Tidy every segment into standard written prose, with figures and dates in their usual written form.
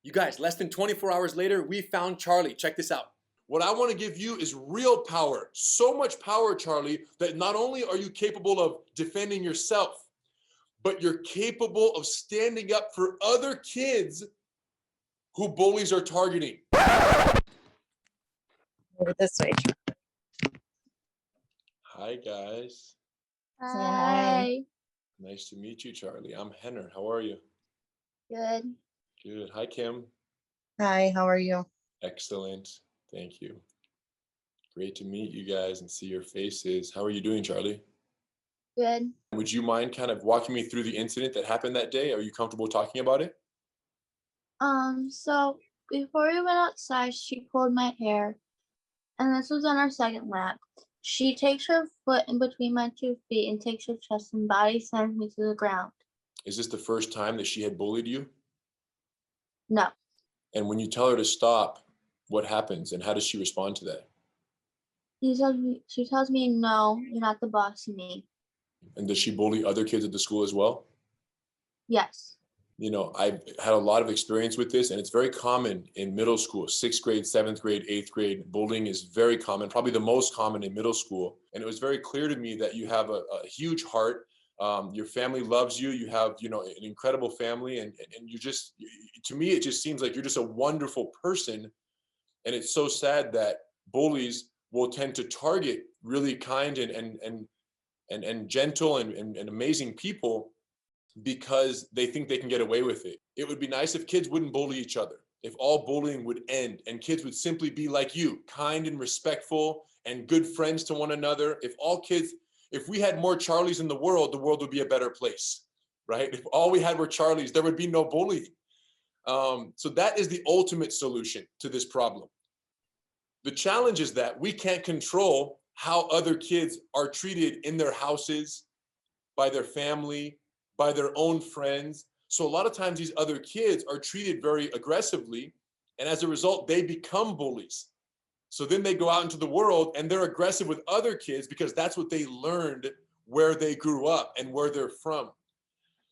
You guys, less than 24 hours later, we found Charlie. Check this out. What I want to give you is real power. So much power, Charlie, that not only are you capable of defending yourself, but you're capable of standing up for other kids who bullies are targeting. Over this way. Hi, guys. Hi. Nice to meet you, Charlie. I'm Henner. How are you? Good. Good. Hi, Kim. Hi, how are you? Excellent. Thank you. Great to meet you guys and see your faces. How are you doing, Charlie? Good. Would you mind kind of walking me through the incident that happened that day? Are you comfortable talking about it? So before we went outside, she pulled my hair, and this was on our second lap. She takes her foot in between my 2 feet and takes her chest and body sends me to the ground. Is this the first time that she had bullied you? No. And when you tell her to stop, what happens and how does she respond to that? She tells me, no, you're not the boss of me. And does she bully other kids at the school as well? Yes. You know, I've had a lot of experience with this, and it's very common in middle school, 6th grade, 7th grade, 8th grade. Bullying is very common, probably the most common in middle school. And it was very clear to me that you have a huge heart. Your family loves you. You have, you know, an incredible family, and you just, to me, it just seems like you're just a wonderful person. And it's so sad that bullies will tend to target really kind and gentle and amazing people because they think they can get away with it. It would be nice if kids wouldn't bully each other, if all bullying would end and kids would simply be like you, kind and respectful and good friends to one another. If we had more Charlies in the world would be a better place, right? If all we had were Charlies, there would be no bullying. So that is the ultimate solution to this problem. The challenge is that we can't control how other kids are treated in their houses, by their family, by their own friends. So a lot of times these other kids are treated very aggressively, and as a result, they become bullies. So then they go out into the world and they're aggressive with other kids because that's what they learned where they grew up and where they're from.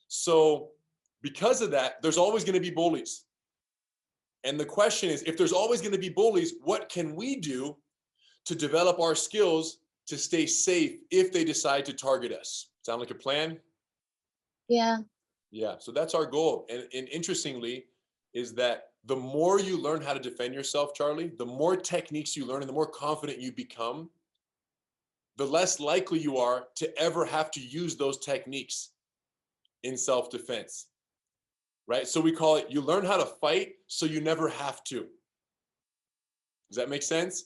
So because of that, there's always going to be bullies. And the question is, if there's always going to be bullies, what can we do to develop our skills to stay safe if they decide to target us? Sound like a plan? Yeah. Yeah, so that's our goal. And interestingly, is that the more you learn how to defend yourself, Charlie, the more techniques you learn and the more confident you become, the less likely you are to ever have to use those techniques in self-defense, right? So we call it, you learn how to fight so you never have to. Does that make sense?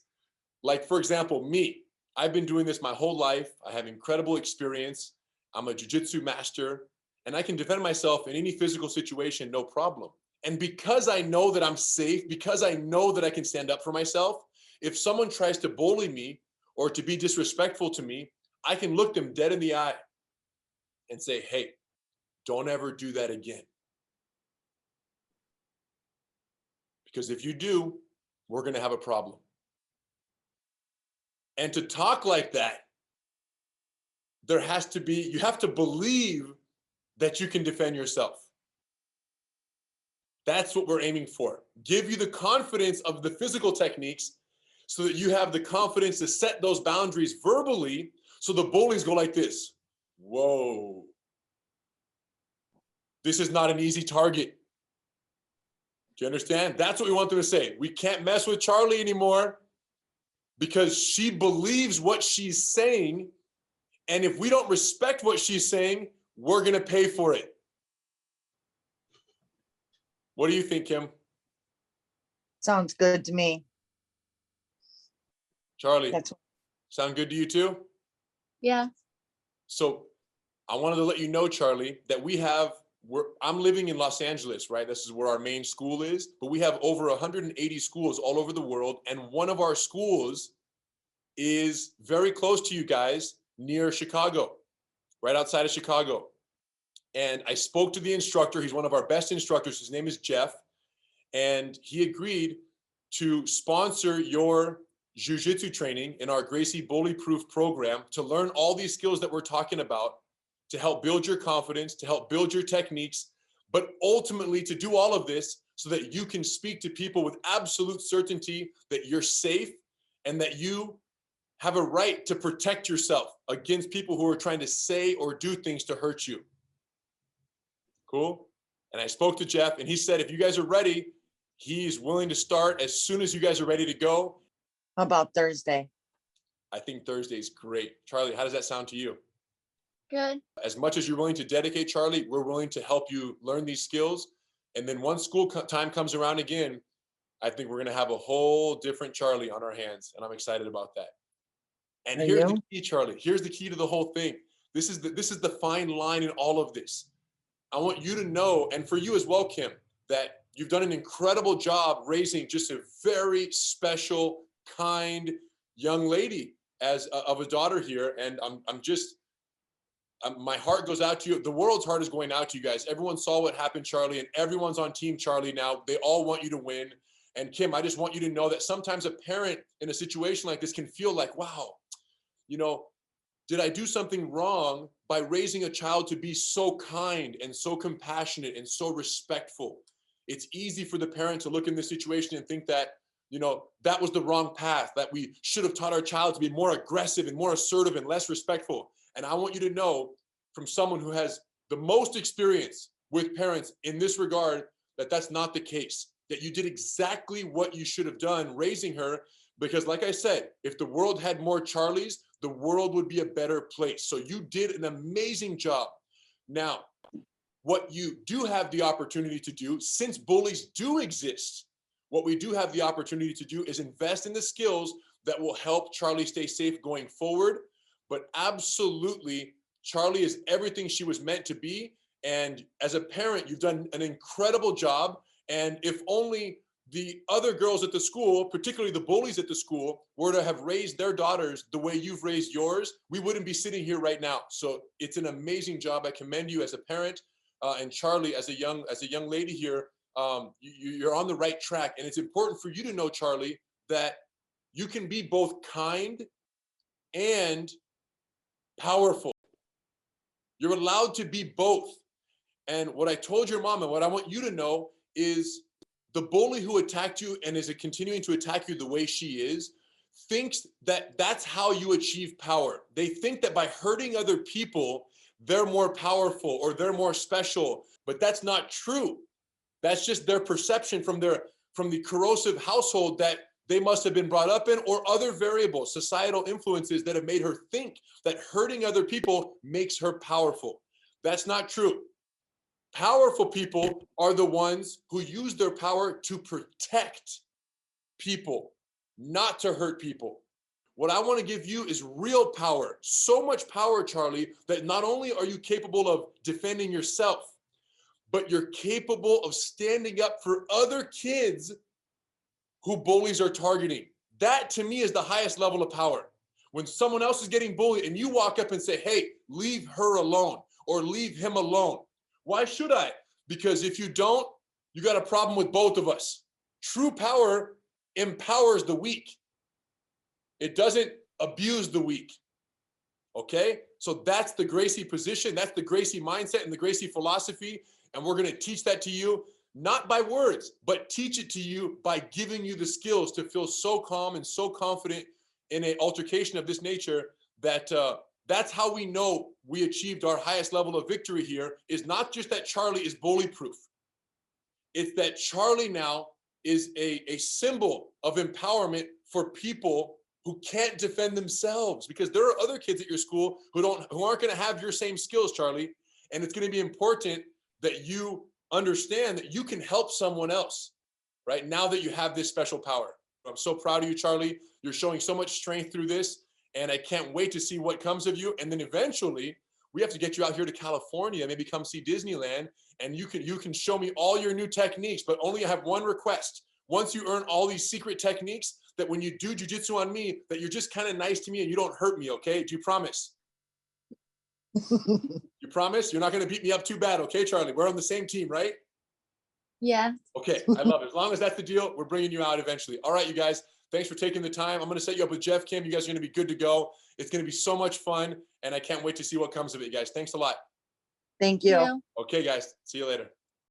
Like, for example, me, I've been doing this my whole life. I have incredible experience. I'm a jiu-jitsu master, and I can defend myself in any physical situation, no problem. And because I know that I'm safe, because I know that I can stand up for myself, if someone tries to bully me or to be disrespectful to me, I can look them dead in the eye and say, hey, don't ever do that again. Because if you do, we're going to have a problem. And to talk like that, you have to believe that you can defend yourself. That's what we're aiming for. Give you the confidence of the physical techniques so that you have the confidence to set those boundaries verbally so the bullies go like this. Whoa. This is not an easy target. Do you understand? That's what we want them to say. We can't mess with Charlie anymore because she believes what she's saying. And if we don't respect what she's saying, we're going to pay for it. What do you think, Kim? Sounds good to me. Charlie, sound good to you too? Yeah. So I wanted to let you know, Charlie, that I'm living in Los Angeles, right? This is where our main school is, but we have over 180 schools all over the world. And one of our schools is very close to you guys near Chicago, right outside of Chicago. And I spoke to the instructor. He's one of our best instructors. His name is Jeff. And he agreed to sponsor your jiu-jitsu training in our Gracie Bully Proof program to learn all these skills that we're talking about, to help build your confidence, to help build your techniques, but ultimately to do all of this so that you can speak to people with absolute certainty that you're safe and that you have a right to protect yourself against people who are trying to say or do things to hurt you. Cool? And I spoke to Jeff and he said, if you guys are ready, he's willing to start as soon as you guys are ready to go. How about Thursday? I think Thursday is great. Charlie, how does that sound to you? Good. As much as you're willing to dedicate, Charlie, we're willing to help you learn these skills. And then once school time comes around again, I think we're going to have a whole different Charlie on our hands. And I'm excited about that. And here's the key, Charlie. Here's the key to the whole thing. This is the fine line in all of this. I want you to know, and for you as well, Kim, that you've done an incredible job raising just a very special, kind young lady of a daughter here. And my heart goes out to you. The world's heart is going out to you guys. Everyone saw what happened, Charlie, and everyone's on Team Charlie now. They all want you to win. And Kim, I just want you to know that sometimes a parent in a situation like this can feel like, wow, did I do something wrong by raising a child to be so kind and so compassionate and so respectful? It's easy for the parent to look in this situation and think that, that was the wrong path, that we should have taught our child to be more aggressive and more assertive and less respectful. And I want you to know from someone who has the most experience with parents in this regard, that that's not the case, that you did exactly what you should have done raising her. Because like I said, if the world had more Charlies, the world would be a better place. So you did an amazing job. Now, what you do have the opportunity to do, since bullies do exist, what we do have the opportunity to do is invest in the skills that will help Charlie stay safe going forward. But absolutely, Charlie is everything she was meant to be. And as a parent, you've done an incredible job. And if only the other girls at the school, particularly the bullies at the school, were to have raised their daughters the way you've raised yours, we wouldn't be sitting here right now. So it's an amazing job. I commend you as a parent, and Charlie as a young lady here. You're on the right track, and it's important for you to know, Charlie, that you can be both kind and powerful. You're allowed to be both. And what I told your mom and what I want you to know is, the bully who attacked you and is continuing to attack you the way she is, thinks that that's how you achieve power. They think that by hurting other people, they're more powerful or they're more special, but that's not true. That's just their perception from the corrosive household that they must have been brought up in, or other variables, societal influences that have made her think that hurting other people makes her powerful. That's not true. Powerful people are the ones who use their power to protect people, not to hurt people. What I want to give you is real power. So much power, Charlie, that not only are you capable of defending yourself, but you're capable of standing up for other kids who bullies are targeting. That, to me, is the highest level of power. When someone else is getting bullied and you walk up and say, hey, leave her alone or leave him alone. Why should I? Because if you don't, you got a problem with both of us. True power empowers the weak. It doesn't abuse the weak. Okay? So that's the Gracie position. That's the Gracie mindset and the Gracie philosophy. And we're going to teach that to you, not by words, but teach it to you by giving you the skills to feel so calm and so confident in an altercation of this nature that that's how we know we achieved our highest level of victory here, is not just that Charlie is bully proof. It's that Charlie now is a symbol of empowerment for people who can't defend themselves, because there are other kids at your school who aren't going to have your same skills, Charlie. And it's going to be important that you understand that you can help someone else right now that you have this special power. I'm so proud of you, Charlie. You're showing so much strength through this. And I can't wait to see what comes of you. And then eventually we have to get you out here to California, maybe come see Disneyland, and you can show me all your new techniques, but only I have one request. Once you earn all these secret techniques, that when you do jiu-jitsu on me, that you're just kind of nice to me and you don't hurt me, okay? Do you promise? You promise? You're not going to beat me up too bad, okay, Charlie? We're on the same team, right? Yeah. Okay, I love it. As long as that's the deal, we're bringing you out eventually. All right, you guys. Thanks for taking the time. I'm going to set you up with Jeff, Kim. You guys are going to be good to go. It's going to be so much fun, and I can't wait to see what comes of it, guys. Thanks a lot. Thank you. Okay, guys. See you later.